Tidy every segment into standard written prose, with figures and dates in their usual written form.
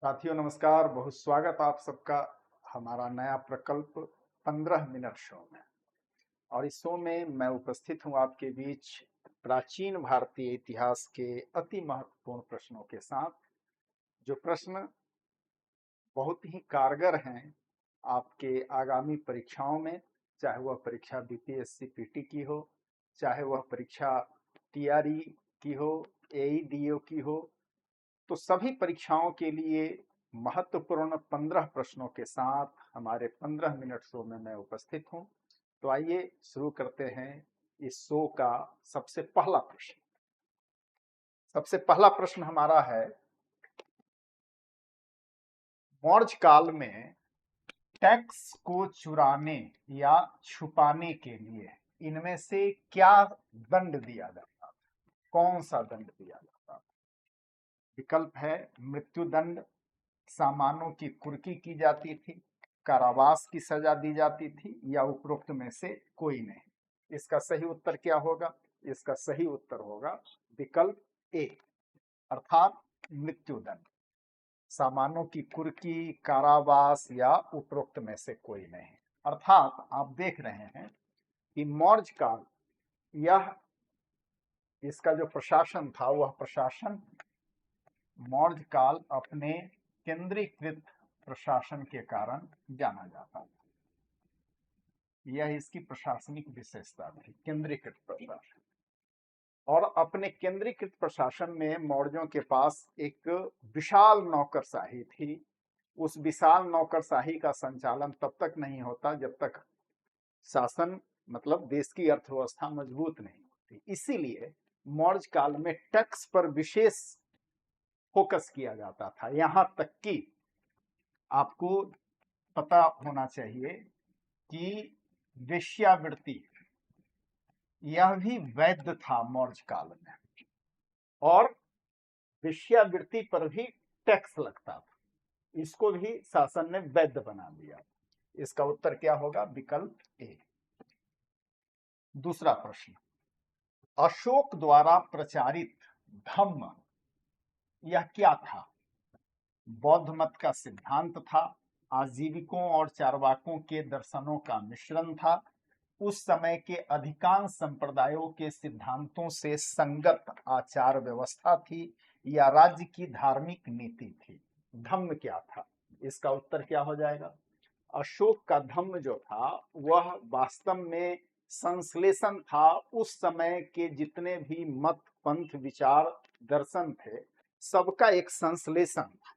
साथियों नमस्कार, बहुत स्वागत आप सबका हमारा नया प्रकल्प 15 मिनट शो में। और इस शो में मैं उपस्थित हूं आपके बीच प्राचीन भारतीय इतिहास के अति महत्वपूर्ण प्रश्नों के साथ, जो प्रश्न बहुत ही कारगर हैं आपके आगामी परीक्षाओं में, चाहे वह परीक्षा बीपीएससी पीटी की हो, चाहे वह परीक्षा टीआरई की हो, एईडीओ की हो। तो सभी परीक्षाओं के लिए महत्वपूर्ण 15 प्रश्नों के साथ हमारे 15 मिनट शो में मैं उपस्थित हूं। तो आइए शुरू करते हैं इस शो का सबसे पहला प्रश्न। सबसे पहला प्रश्न हमारा है, मौर्य काल में टैक्स को चुराने या छुपाने के लिए इनमें से क्या दंड दिया जाता था? कौन सा दंड दिया जाता था? विकल्प है मृत्युदंड, सामानों की कुर्की की जाती थी, कारावास की सजा दी जाती थी, या उपरोक्त में से कोई नहीं। इसका सही उत्तर क्या होगा? इसका सही उत्तर होगा विकल्प ए, अर्थात मृत्युदंड। सामानों की कुर्की, कारावास या उपरोक्त में से कोई नहीं। अर्थात आप देख रहे हैं कि मौर्य काल, यह इसका जो प्रशासन था वह प्रशासन मौर्य काल अपने केंद्रीकृत प्रशासन के कारण जाना जाता था। यह इसकी प्रशासनिक विशेषता थी, केंद्रीकृत प्रशासन। और अपने केंद्रीकृत प्रशासन में मौर्यों के पास एक विशाल नौकरशाही थी। उस विशाल नौकरशाही का संचालन तब तक नहीं होता जब तक शासन, मतलब देश की अर्थव्यवस्था मजबूत नहीं होती। इसीलिए मौर्य काल में टैक्स पर विशेष फोकस किया जाता था। यहां तक कि आपको पता होना चाहिए कि वेश्यावृत्ति, यह भी वैध था मौर्य काल में, और वेश्यावृत्ति पर भी टैक्स लगता था। इसको भी शासन ने वैध बना दिया। इसका उत्तर क्या होगा? विकल्प ए। दूसरा प्रश्न, अशोक द्वारा प्रचारित धम्म यह क्या था? बौद्ध मत का सिद्धांत था, आजीविकों और चारवाकों के दर्शनों का मिश्रण था, उस समय के अधिकांश संप्रदायों के सिद्धांतों से संगत आचार व्यवस्था थी, या राज्य की धार्मिक नीति थी? धम्म क्या था? इसका उत्तर क्या हो जाएगा? अशोक का धम्म जो था वह वास्तव में संश्लेषण था। उस समय के जितने भी मत, पंथ, विचार, दर्शन थे, सबका एक संश्लेषण था,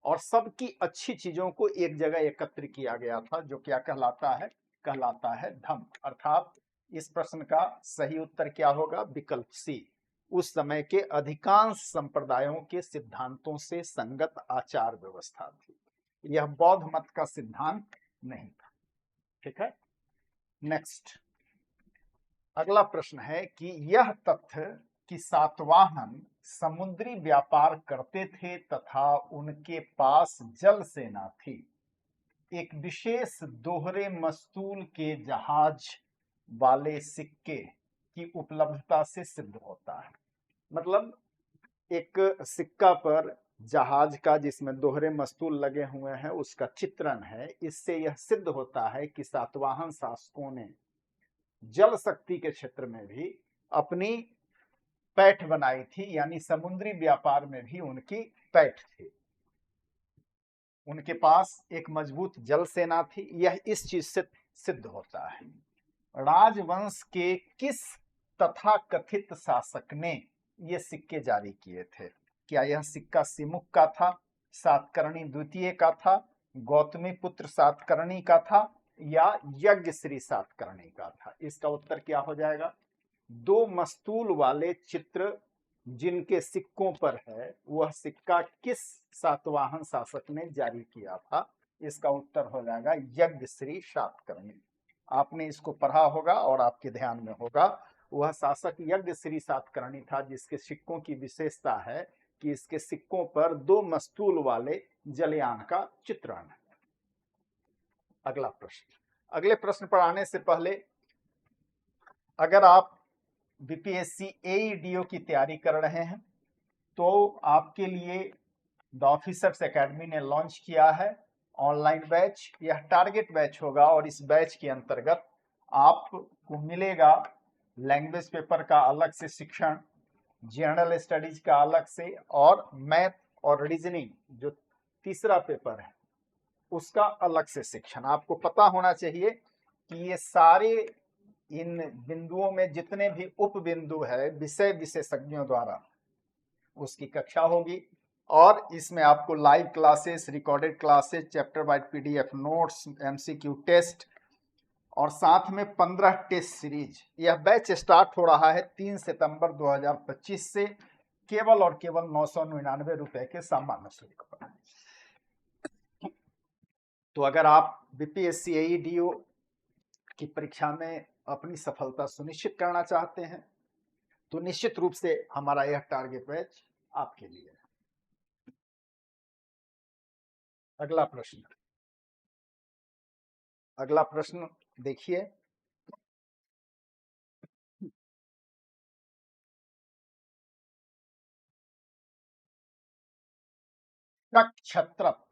और सबकी अच्छी चीजों को एक जगह एकत्र किया गया था, जो क्या कहलाता है? कहलाता है धम्म। अर्थात इस प्रश्न का सही उत्तर क्या होगा? विकल्प सी, उस समय के अधिकांश संप्रदायों के सिद्धांतों से संगत आचार व्यवस्था थी। यह बौद्ध मत का सिद्धांत नहीं था। ठीक है, नेक्स्ट। अगला प्रश्न है कि यह तथ्य कि सातवाहन समुद्री व्यापार करते थे तथा उनके पास जल सेना थी, एक विशेष दोहरे मस्तूल के जहाज वाले सिक्के की उपलब्धता से सिद्ध होता है। मतलब एक सिक्का पर जहाज का, जिसमें दोहरे मस्तूल लगे हुए हैं, उसका चित्रण है। इससे यह सिद्ध होता है कि सातवाहन शासकों ने जल शक्ति के क्षेत्र में भी अपनी पैठ बनाई थी, यानी समुद्री व्यापार में भी उनकी पैठ थी। उनके पास एक मजबूत जल सेना थी। यह इस चीज से सिद्ध होता है। राजवंश के किस तथाकथित शासक ने ये सिक्के जारी किए थे? क्या यह सिक्का सिमुक का था, सातकर्णी द्वितीय का था, गौतमी पुत्र सातकर्णी का था, या यज्ञश्री सातकर्णी का था? इसका उत्तर क्या हो जाएगा? दो मस्तूल वाले चित्र जिनके सिक्कों पर है, वह सिक्का किस सातवाहन शासक ने जारी किया था? इसका उत्तर हो जाएगा यज्ञश्री सातकर्णी। आपने इसको पढ़ा होगा और आपके ध्यान में होगा। वह शासक यज्ञश्री सातकर्णी था, जिसके सिक्कों की विशेषता है कि इसके सिक्कों पर दो मस्तूल वाले जलयान का चित्रण है। अगला प्रश्न। अगले प्रश्न पर आने से पहले, अगर आप बीपीएससी एईडीओ की तैयारी कर रहे हैं तो आपके लिए द ऑफिसर्स एकेडमी ने लॉन्च किया है ऑनलाइन बैच। यह टारगेट बैच होगा और इस बैच के अंतर्गत आपको मिलेगा लैंग्वेज पेपर का अलग से शिक्षण, जनरल स्टडीज का अलग से, और मैथ और रीजनिंग जो तीसरा पेपर है उसका अलग से शिक्षण। आपको पता होना चाहिए कि ये सारे इन बिंदुओं में जितने भी उप बिंदु है विषय विशेषज्ञों द्वारा उसकी कक्षा होगी, और इसमें आपको live classes, recorded classes, chapter wise PDF notes, MCQ test और साथ में 15 टेस्ट सीरीज। यह बैच स्टार्ट हो रहा है 3 सितंबर 2025 से केवल और केवल 999 रुपए के सामान्य शुल्क पर। तो अगर आप बीपीएससी एईडीओ की परीक्षा में अपनी सफलता सुनिश्चित करना चाहते हैं तो निश्चित रूप से हमारा यह टारगेट बैच आपके लिए है। अगला प्रश्न देखिए, क्षत्रप,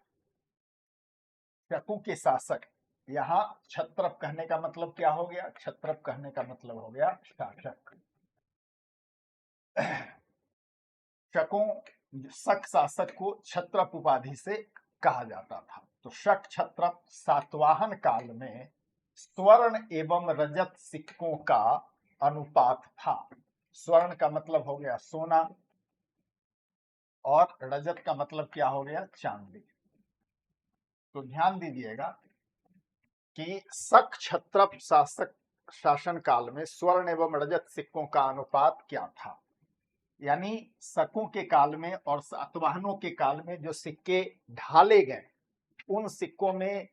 शकों के शासक। यहाँ क्षत्रप कहने का मतलब क्या हो गया? क्षत्रप कहने का मतलब हो गया शासक। शक शासक को क्षत्रप उपाधि से कहा जाता था। तो शक क्षत्रप सातवाहन काल में स्वर्ण एवं रजत सिक्कों का अनुपात था। स्वर्ण का मतलब हो गया सोना और रजत का मतलब क्या हो गया? चांदी। तो ध्यान दीजिएगा कि शक क्षत्रप शासन काल में स्वर्ण एवं रजत सिक्कों का अनुपात क्या था। यानी शकों के काल में और सातवाहनों के काल में जो सिक्के ढाले गए उन सिक्कों में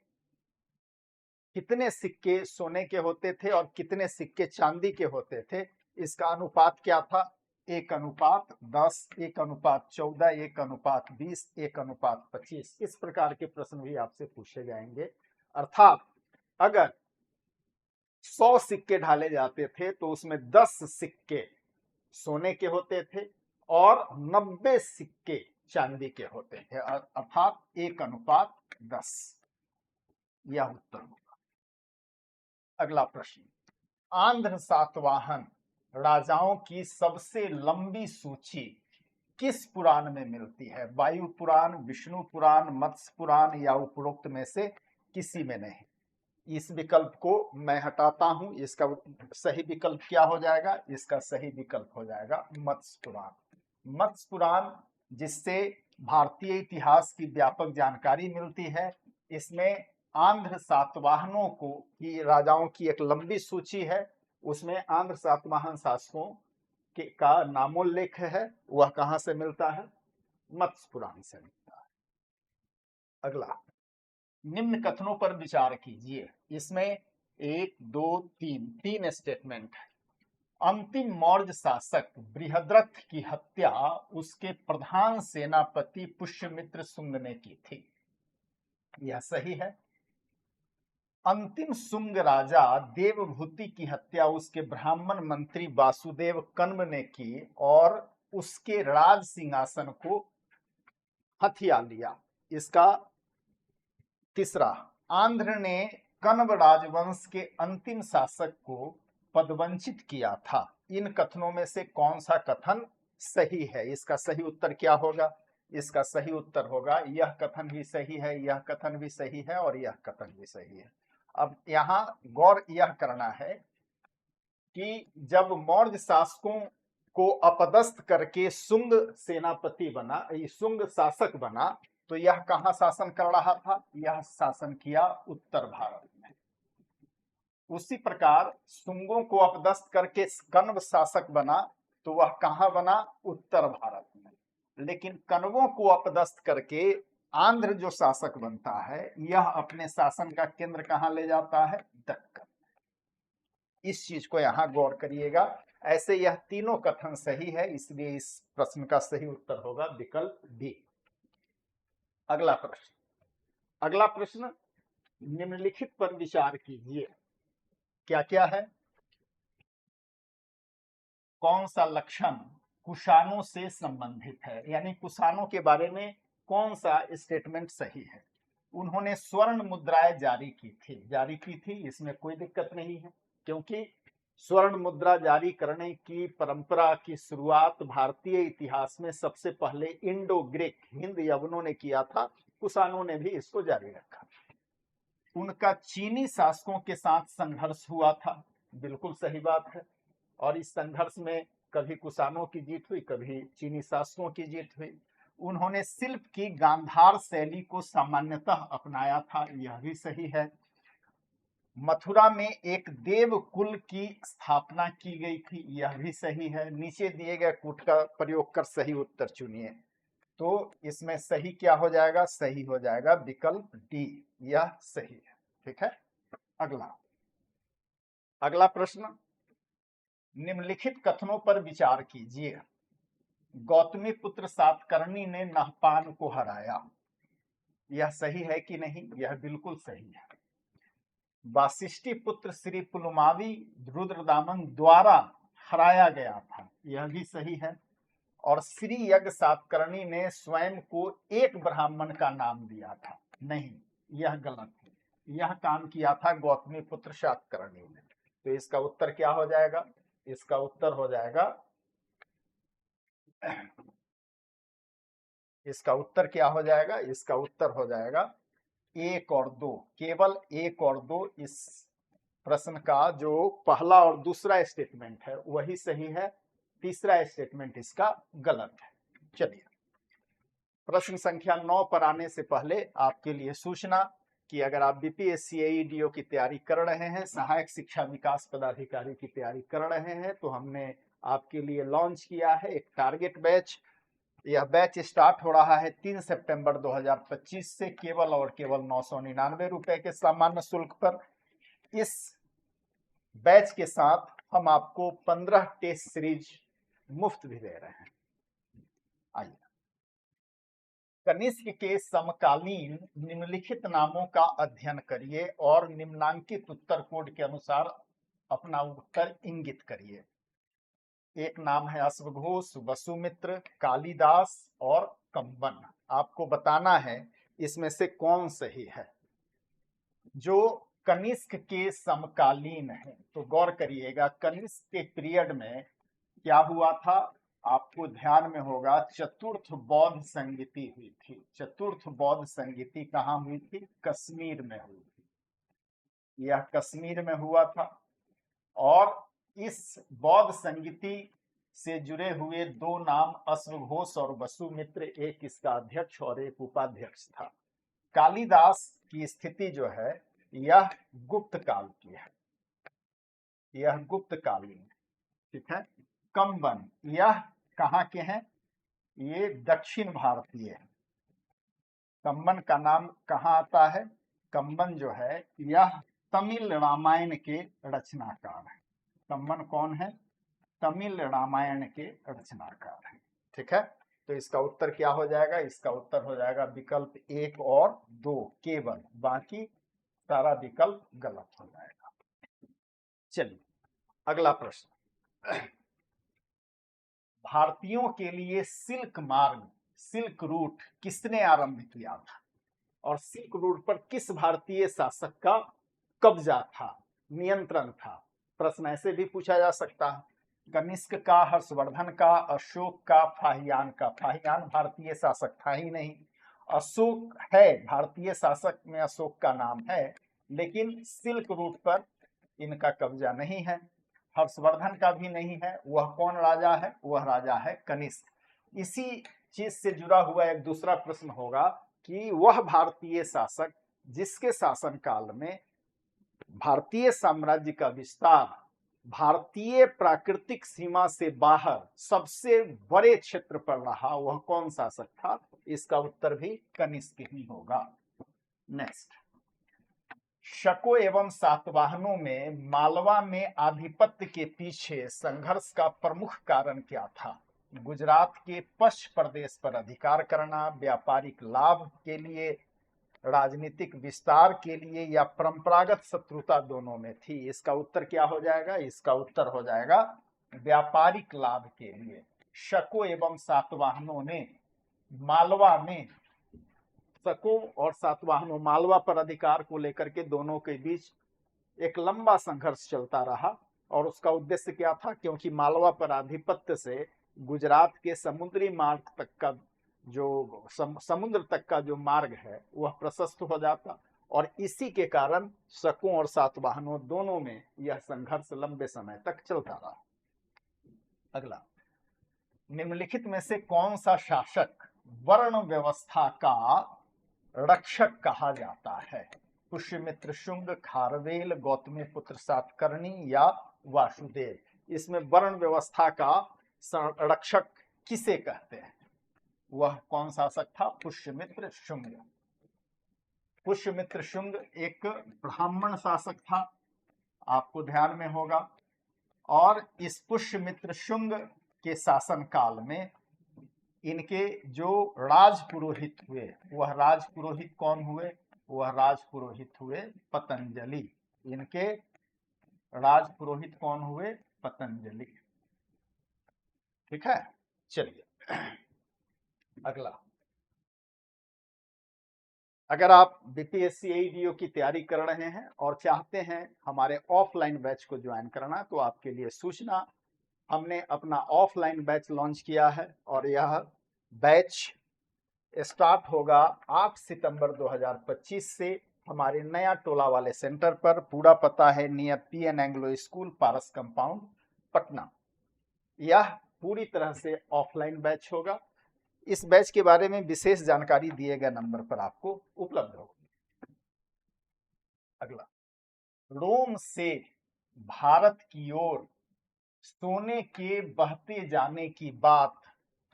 कितने सिक्के सोने के होते थे और कितने सिक्के चांदी के होते थे, इसका अनुपात क्या था? 1:10, 1:14, 1:20, 1:25। इस प्रकार के प्रश्न भी आपसे पूछे जाएंगे। अर्थात अगर 100 सिक्के ढाले जाते थे तो उसमें 10 सिक्के सोने के होते थे और 90 सिक्के चांदी के होते थे, अर्थात 1:10। यह उत्तर होगा। अगला प्रश्न, आंध्र सातवाहन राजाओं की सबसे लंबी सूची किस पुराण में मिलती है? वायु पुराण, विष्णु पुराण, मत्स्य पुराण या उपरोक्त में से किसी में नहीं। इस विकल्प को मैं हटाता हूं। इसका सही विकल्प क्या हो जाएगा? इसका सही विकल्प हो जाएगा मत्स्य पुराण। मत्स्य पुराण जिससे भारतीय इतिहास की व्यापक जानकारी मिलती है। इसमें आंध्र सातवाहनों को की राजाओं की एक लंबी सूची है, उसमें आंध्र सातवाहन शासकों के का नामोल्लेख है। वह कहां से मिलता है? मत्स्य पुराण से मिलता है। अगला, निम्न कथनों पर विचार कीजिए। इसमें 1, 2, 3 स्टेटमेंट है। अंतिम मौर्य शासक बृहद्रथ की हत्या उसके प्रधान सेनापति पुष्यमित्र शुंग ने की थी। यह सही है। अंतिम शुंग राजा देवभूति की हत्या उसके ब्राह्मण मंत्री वासुदेव कन्व ने की और उसके राज सिंहासन को हथिया लिया। इसका तीसरा, आंध्र ने कन्व राजवंश के अंतिम शासक को पदवंचित किया था। इन कथनों में से कौन सा कथन सही है? इसका सही उत्तर क्या होगा? इसका सही उत्तर होगा यह कथन भी सही है, यह कथन भी सही है और यह कथन भी सही है। अब यहाँ गौर यह करना है कि जब मौर्य शासकों को अपदस्थ करके शुंग सेनापति बना, शुंग शासक बना, तो यह कहां शासन कर रहा था? यह शासन किया उत्तर भारत में। उसी प्रकार शुंगों को अपदस्थ करके कण्व शासक बना तो वह कहां बना? उत्तर भारत में। लेकिन कण्वों को अपदस्थ करके आंध्र जो शासक बनता है यह अपने शासन का केंद्र कहां ले जाता है? दक्कन। इस चीज को यहां गौर करिएगा। ऐसे यह तीनों कथन सही है, इसलिए इस प्रश्न का सही उत्तर होगा विकल्प बी। अगला प्रश्न निम्नलिखित पर विचार कीजिए। क्या क्या है? कौन सा लक्षण कुषाणों से संबंधित है? यानी कुषाणों के बारे में कौन सा स्टेटमेंट सही है। उन्होंने स्वर्ण मुद्राएं जारी की थी, इसमें कोई दिक्कत नहीं है, क्योंकि स्वर्ण मुद्रा जारी करने की परंपरा की शुरुआत भारतीय इतिहास में सबसे पहले इंडो ग्रीक हिंद यवनों ने किया था, कुषाणों ने भी इसको जारी रखा। उनका चीनी शासकों के साथ संघर्ष हुआ था, बिल्कुल सही बात है, और इस संघर्ष में कभी कुषाणों की जीत हुई, कभी चीनी शासकों की जीत हुई। उन्होंने शिल्प की गांधार शैली को सामान्यतः अपनाया था, यह भी सही है। मथुरा में एक देव कुल की स्थापना की गई थी, यह भी सही है। नीचे दिए गए कूट का प्रयोग कर सही उत्तर चुनिए। तो इसमें सही क्या हो जाएगा, सही हो जाएगा विकल्प डी, यह सही है। ठीक है, अगला प्रश्न, निम्नलिखित कथनों पर विचार कीजिए। गौतमी पुत्र सातकर्णी ने नहपान को हराया, यह सही है कि नहीं, यह बिल्कुल सही है। वासिष्ठी पुत्र श्री पुलमावी रुद्रदामन द्वारा हराया गया था, यह भी सही है। और श्री यज्ञ सातकर्णी ने स्वयं को एक ब्राह्मण का नाम दिया था, नहीं, यह गलत है। यह काम किया था गौतमी पुत्र सातकर्णी ने। तो इसका उत्तर क्या हो जाएगा, इसका उत्तर हो जाएगा, इसका उत्तर क्या हो जाएगा, इसका उत्तर हो जाएगा 1 और 2, केवल 1 और 2। इस प्रश्न का जो पहला और दूसरा स्टेटमेंट है वही सही है, तीसरा स्टेटमेंट इसका गलत है। चलिए, प्रश्न संख्या 9 पर आने से पहले आपके लिए सूचना कि अगर आप बीपीएससी एईडीओ की तैयारी कर रहे हैं, सहायक शिक्षा विकास पदाधिकारी की तैयारी कर रहे हैं, तो हमने आपके लिए लॉन्च किया है एक टारगेट बैच। यह बैच स्टार्ट हो रहा है 3 सितंबर 2025 से केवल और केवल 999 रुपए के सामान्य शुल्क पर। इस बैच के साथ हम आपको 15 टेस्ट सीरीज मुफ्त भी दे रहे हैं। आइए, कनिष्क के समकालीन निम्नलिखित नामों का अध्ययन करिए और निम्नांकित उत्तर कोड के अनुसार अपना उत्तर इंगित करिए। एक नाम है अश्वघोष, वसुमित्र, कालिदास और कंबन। आपको बताना है इसमें से कौन सही है जो कनिष्क के समकालीन है। तो गौर करिएगा, कनिष्क के पीरियड में क्या हुआ था, आपको ध्यान में होगा चतुर्थ बौद्ध संगीति हुई थी। चतुर्थ बौद्ध संगीति कहाँ हुई थी, कश्मीर में हुई थी। यह कश्मीर में हुआ था, और इस बौद्ध संगीति से जुड़े हुए 2 नाम अश्वघोष और वसुमित्र, एक इसका अध्यक्ष और एक उपाध्यक्ष था। कालिदास की स्थिति जो है यह गुप्त काल की है, यह गुप्त कालीन, ठीक है। कंबन यह कहाँ के हैं, ये दक्षिण भारतीय है। कंबन का नाम कहाँ आता है, कंबन जो है यह तमिल रामायण के रचनाकार है। कंबन कौन है, तमिल रामायण के रचनाकार है, ठीक है। तो इसका उत्तर क्या हो जाएगा, इसका उत्तर हो जाएगा विकल्प 1 और 2 केवल, बाकी सारा विकल्प गलत हो जाएगा। चलिए, अगला प्रश्न, भारतीयों के लिए सिल्क मार्ग, सिल्क रूट किसने आरंभ किया था, और सिल्क रूट पर किस भारतीय शासक का कब्जा था, नियंत्रण था। प्रश्न ऐसे भी पूछा जा सकता है, कनिष्क का, हर्षवर्धन का, अशोक का, फाहियान का। फाहियान भारतीय शासक था ही नहीं। अशोक है, भारतीय शासक में अशोक का नाम है, लेकिन सिल्क रूट पर इनका कब्जा नहीं है। हर्षवर्धन का भी नहीं है। वह कौन राजा है, वह राजा है कनिष्क। इसी चीज से जुड़ा हुआ एक दूसरा प्रश्न होगा कि वह भारतीय शासक जिसके शासन काल में भारतीय साम्राज्य का विस्तार भारतीय प्राकृतिक सीमा से बाहर सबसे बड़े क्षेत्र पर रहा, वह कौन शासक था। इसका उत्तर भी कनिष्क ही होगा। नेक्स्ट, शकों एवं सातवाहनों में मालवा में आधिपत्य के पीछे संघर्ष का प्रमुख कारण क्या था। गुजरात के पश्च प्रदेश पर अधिकार करना, व्यापारिक लाभ के लिए, राजनीतिक विस्तार के लिए, या परंपरागत शत्रुता दोनों में थी। इसका उत्तर क्या हो जाएगा, इसका उत्तर हो जाएगा व्यापारिक लाभ के लिए। शकों एवं सातवाहनों ने मालवा में शकों और सातवाहनों मालवा पर अधिकार को लेकर के दोनों के बीच एक लंबा संघर्ष चलता रहा। और उसका उद्देश्य क्या था? क्योंकि मालवा पर आधिपत्य से गुजरात के समुद्री मार्ग तक का जो समुद्र तक का जो मार्ग है वह प्रशस्त हो जाता, और इसी के कारण शकों और सातवाहनों दोनों में यह संघर्ष लंबे समय तक चलता रहा। अगला, निम्नलिखित में से कौन सा शासक वर्ण व्यवस्था का रक्षक कहा जाता है? पुष्यमित्र शुंग, खारवेल, गौतमीपुत्र सातकर्णी या वासुदेव? इसमें वर्ण व्यवस्था का रक्षक किसे कहते हैं? वह कौन शासक था? पुष्यमित्र शुंग। पुष्यमित्र शुंग एक ब्राह्मण शासक था, आपको ध्यान में होगा। और इस पुष्यमित्र शुंग के शासन काल में इनके जो राजपुरोहित हुए, वह राजपुरोहित कौन हुए? वह राजपुरोहित हुए पतंजलि। इनके राजपुरोहित कौन हुए? पतंजलि। ठीक है, चलिए अगला। अगर आप बीपीएससी एईडीओ की तैयारी कर रहे हैं और चाहते हैं हमारे ऑफलाइन बैच को ज्वाइन करना, तो आपके लिए सूचना, हमने अपना ऑफलाइन बैच लॉन्च किया है और यह बैच स्टार्ट होगा 8 सितंबर 2025 से हमारे नया टोला वाले सेंटर पर। पूरा पता है नियर पीएन एंग्लो स्कूल, पारस कंपाउंड, पटना। यह पूरी तरह से ऑफलाइन बैच होगा। इस बैच के बारे में विशेष जानकारी दिए गए नंबर पर आपको उपलब्ध होगी। अगला, रोम से भारत की ओर सोने के बहते जाने की बात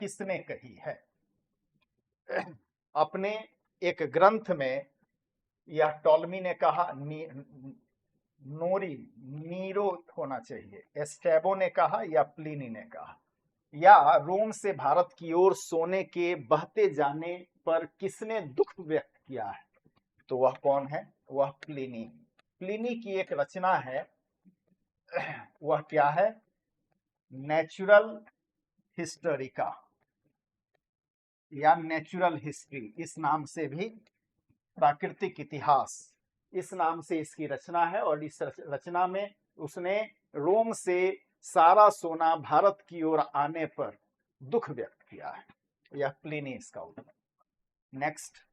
किसने कही है? अपने एक ग्रंथ में यह टॉलमी ने कहा, नीरो होना चाहिए, एस्टेबो ने कहा या प्लिनी ने कहा, या रोम से भारत की ओर सोने के बहते जाने पर किसने दुख व्यक्त किया है? तो वह कौन है? वह प्लिनी। प्लिनी की एक रचना है, वह क्या है? नेचुरल हिस्टोरिका या नेचुरल हिस्ट्री, इस नाम से भी, प्राकृतिक इतिहास, इस नाम से इसकी रचना है। और इस रचना में उसने रोम से सारा सोना भारत की ओर आने पर दुख व्यक्त किया है। यह प्लिनी इसका उत्तर। नेक्स्ट,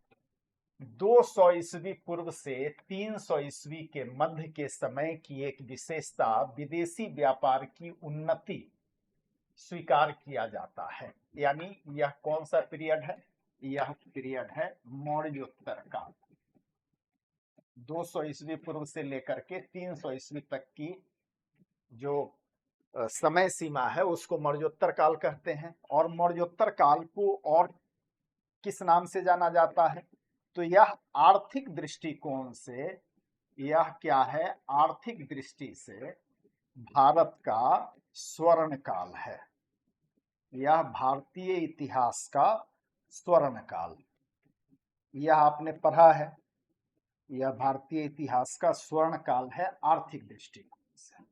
200 ईस्वी पूर्व से 300 ईस्वी के मध्य के समय की एक विशेषता विदेशी व्यापार की उन्नति स्वीकार किया जाता है। यानी यह कौन सा पीरियड है? यह पीरियड है मौर्योत्तर काल। 200 ईस्वी पूर्व से लेकर के 300 ईस्वी तक की जो समय सीमा है उसको मौर्योत्तर काल कहते हैं। और मौर्योत्तर काल को और किस नाम से जाना जाता है? तो यह आर्थिक दृष्टिकोण से, यह क्या है? आर्थिक दृष्टि से भारत का स्वर्ण काल है। यह भारतीय इतिहास का स्वर्ण काल, यह आपने पढ़ा है, यह भारतीय इतिहास का स्वर्ण काल है आर्थिक दृष्टिकोण से।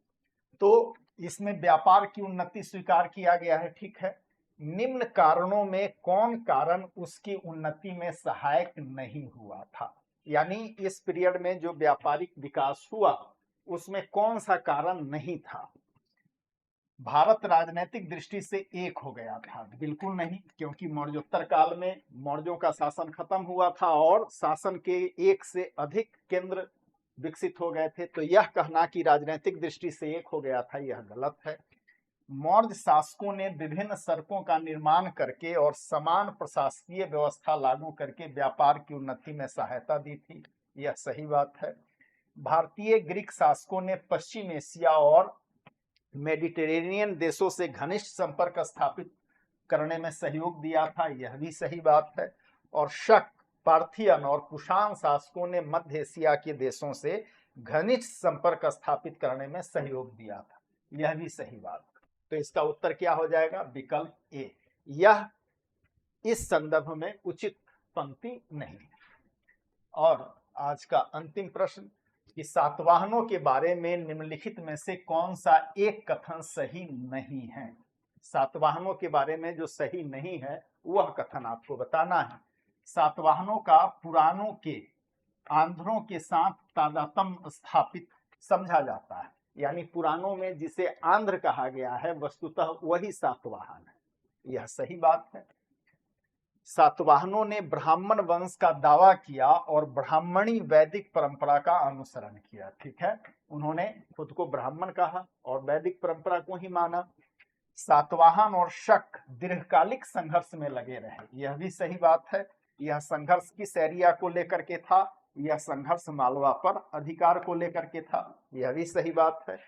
तो इसमें व्यापार की उन्नति स्वीकार किया गया है, ठीक है। निम्न कारणों में कौन कारण उसकी उन्नति में सहायक नहीं हुआ था? यानी इस पीरियड में जो व्यापारिक विकास हुआ उसमें कौन सा कारण नहीं था? भारत राजनीतिक दृष्टि से एक हो गया था? बिल्कुल नहीं, क्योंकि मौर्योत्तर काल में मौर्यों का शासन खत्म हुआ था और शासन के एक से अधिक केंद्र विकसित हो गए थे। तो यह कहना कि राजनीतिक दृष्टि से एक हो गया था, यह गलत है। मौर्य शासकों ने विभिन्न सड़कों का निर्माण करके और समान प्रशासकीय व्यवस्था लागू करके व्यापार की उन्नति में सहायता दी थी, यह सही बात है। भारतीय ग्रीक शासकों ने पश्चिम एशिया और मेडिटेरेनियन देशों से घनिष्ठ संपर्क स्थापित करने में सहयोग दिया था, यह भी सही बात है। और शक, पार्थियन और कुषाण शासकों ने मध्य एशिया के देशों से घनिष्ठ संपर्क स्थापित करने में सहयोग दिया था, यह भी सही बात है। तो इसका उत्तर क्या हो जाएगा? विकल्प ए। यह इस संदर्भ में उचित पंक्ति नहीं है। और आज का अंतिम प्रश्न कि सातवाहनों के बारे में निम्नलिखित में से कौन सा एक कथन सही नहीं है? सातवाहनों के बारे में जो सही नहीं है वह कथन आपको बताना है। सातवाहनों का पुराणों के आंध्रों के साथ तादात्म्य स्थापित समझा जाता है। यानी पुराणों में जिसे आंध्र कहा गया है वस्तुतः वही सातवाहन है। यह सही बात है। सातवाहनों ने ब्राह्मण वंश का दावा किया और ब्राह्मणी वैदिक परंपरा का अनुसरण किया। ठीक है, उन्होंने खुद को ब्राह्मण कहा और वैदिक परंपरा को ही माना। सातवाहन और शक दीर्घकालिक संघर्ष में लगे रहे, यह भी सही बात है। यह संघर्ष किस एरिया को लेकर के था? यह संघर्ष मालवा पर अधिकार को लेकर के था, यह भी सही बात है।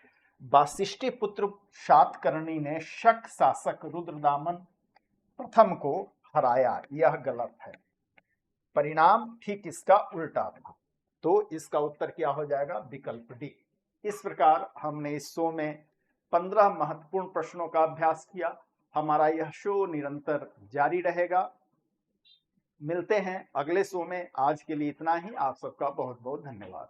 वासिष्ठी पुत्र सातकर्णी ने शक शासक रुद्रदामन प्रथम को हराया, यह गलत है। परिणाम ठीक इसका उल्टा था। तो इसका उत्तर क्या हो जाएगा? विकल्प डी। इस प्रकार हमने इस शो में 15 महत्वपूर्ण प्रश्नों का अभ्यास किया। हमारा यह शो निरंतर जारी रहेगा। मिलते हैं अगले शो में। आज के लिए इतना ही। आप सबका बहुत बहुत धन्यवाद।